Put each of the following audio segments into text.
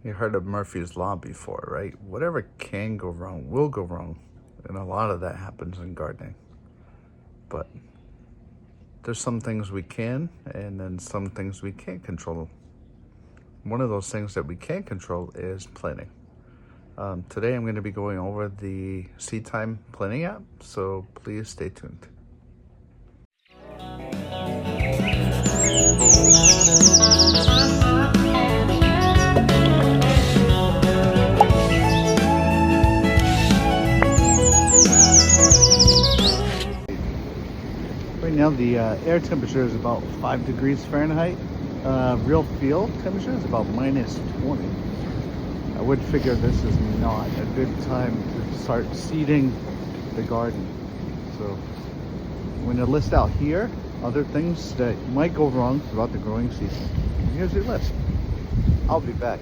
You heard of Murphy's Law before, right? Whatever can go wrong will go wrong. And a lot of that happens in gardening. But there's some things we can, and then some things we can't control. One of those things that we can control is planning. Today I'm going to be going over the Seedtime Planning App, so please stay tuned. Right now the air temperature is about 5 degrees Fahrenheit. Real field temperature is about minus 20. I would figure this is not a good time to start seeding the garden. So I'm going to list out here other things that might go wrong throughout the growing season. Here's your list. I'll be back.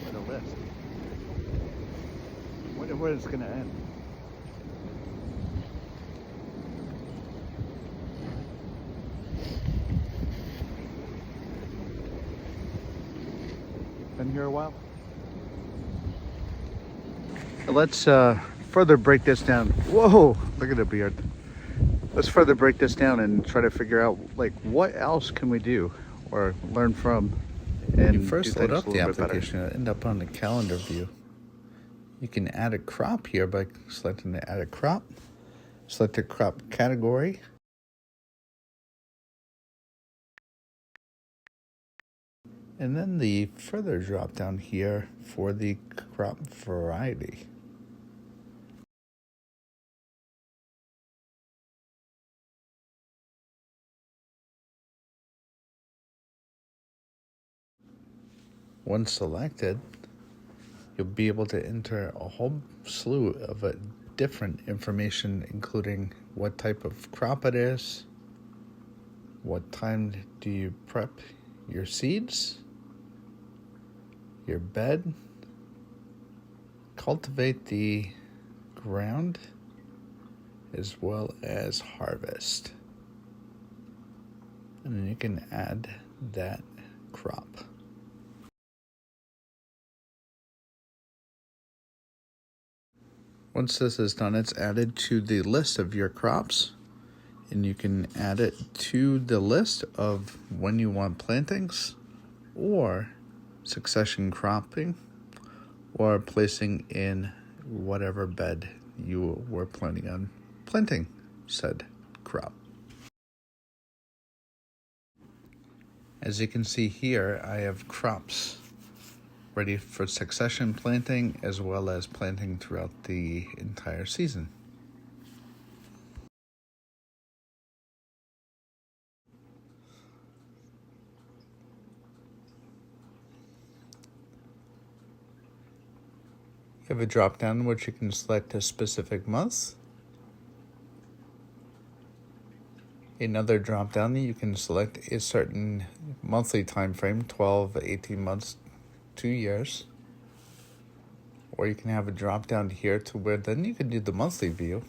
What a list. Wonder where it's going to end. Been here a while. Let's further break this down. Whoa, look at the beard. Let's further break this down and try to figure out like what else can we do or learn from. And you first load up the application, it'll end up on the calendar view. You can add a crop here by selecting the add a crop. Select a crop category. And then the further drop down here for the crop variety. Once selected, you'll be able to enter a whole slew of different information, including what type of crop it is, what time do you prep your seeds, your bed, cultivate the ground, as well as harvest. And then you can add that crop. Once this is done, it's added to the list of your crops, and you can add it to the list of when you want plantings or succession cropping or placing in whatever bed you were planning on planting said crop. As you can see here, I have crops ready for succession planting as well as planting throughout the entire season. You have a drop down which you can select a specific month. Another drop down, you can select a certain monthly time frame, 12, 18 months, 2 years. Or you can have a drop down here to where then you can do the monthly view.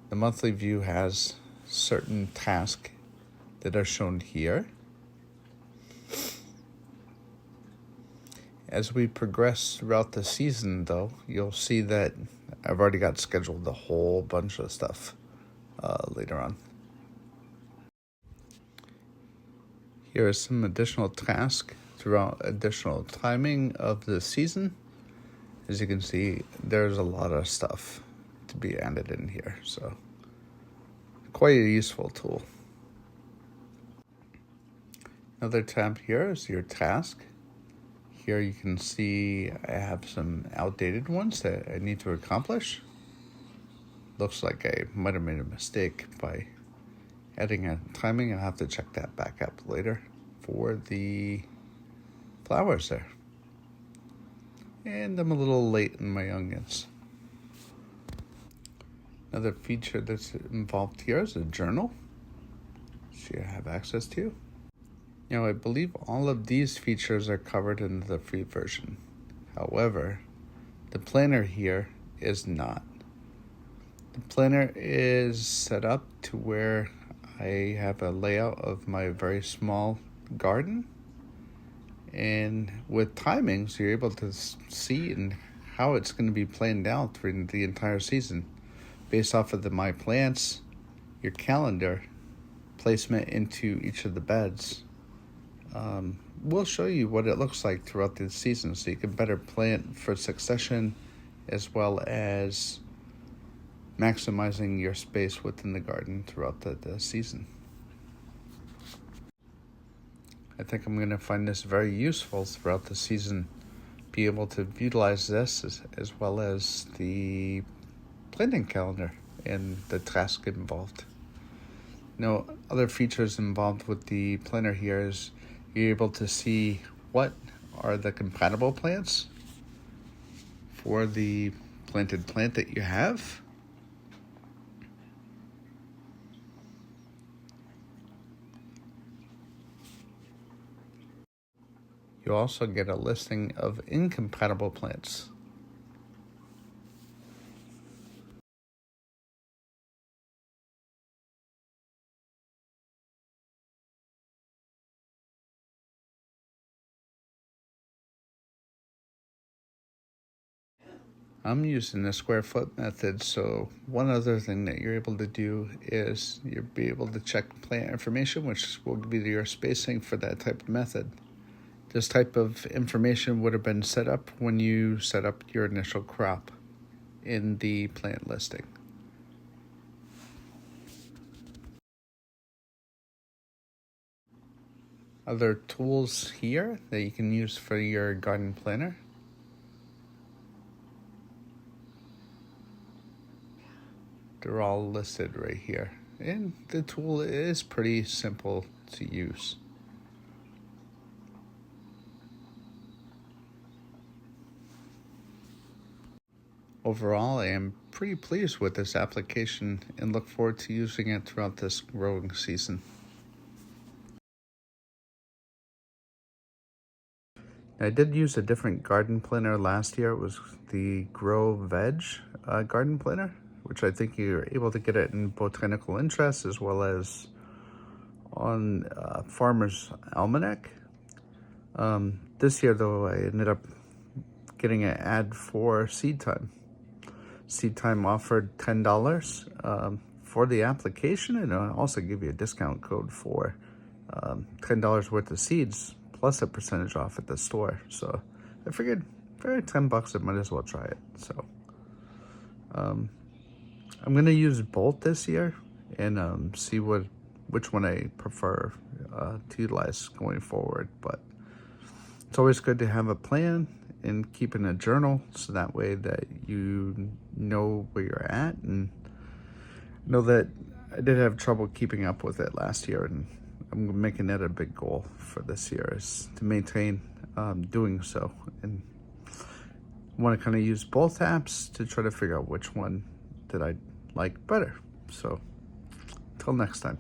The monthly view has certain tasks that are shown here. As we progress throughout the season, though, you'll see that I've already got scheduled a whole bunch of stuff later on. Here are some additional tasks throughout additional timing of the season. As you can see, there's a lot of stuff to be added in here, so quite a useful tool. Another tab here is your task. Here you can see I have some outdated ones that I need to accomplish. Looks like I might have made a mistake by adding a timing. I'll have to check that back up later for the flowers there. and I'm a little late in my onions. Another feature that's involved here is a journal, so you have access to. Now, I believe all of these features are covered in the free version. However, the planner here is not. The planner is set up to where I have a layout of my very small garden, and with timings, you're able to see and how it's going to be planned out through the entire season based off of the My Plants, your calendar, placement into each of the beds. We'll show you what it looks like throughout the season so you can better plan for succession as well as maximizing your space within the garden throughout the season. I think I'm going to find this very useful throughout the season. Be able to utilize this as well as the planning calendar and the task involved. Now, other features involved with the planner here is you're able to see what are the compatible plants for the planted plant that you have. You also get a listing of incompatible plants. I'm using the square foot method, so one other thing that you're able to do is you'll be able to check plant information, which will give you your spacing for that type of method. This type of information would have been set up when you set up your initial crop in the plant listing. Other tools here that you can use for your garden planner. They're all listed right here. And the tool is pretty simple to use. Overall, I am pretty pleased with this application and look forward to using it throughout this growing season. I did use a different garden planner last year. It was the Grow Veg garden planner, which I think you're able to get it in Botanical Interest as well as on Farmer's Almanac. This year, though, I ended up getting an ad for Seedtime. Seedtime offered $10 for the application, and I'll also give you a discount code for $10 worth of seeds plus a percentage off at the store. So I figured for $10, I might as well try it. So I'm gonna use both this year and see which one I prefer to utilize going forward. But it's always good to have a plan and keep in a journal so that way that you know where you're at and know that I did have trouble keeping up with it last year, and I'm making that a big goal for this year is to maintain doing so, and want to kind of use both apps to try to figure out which one that I like better. So until next time.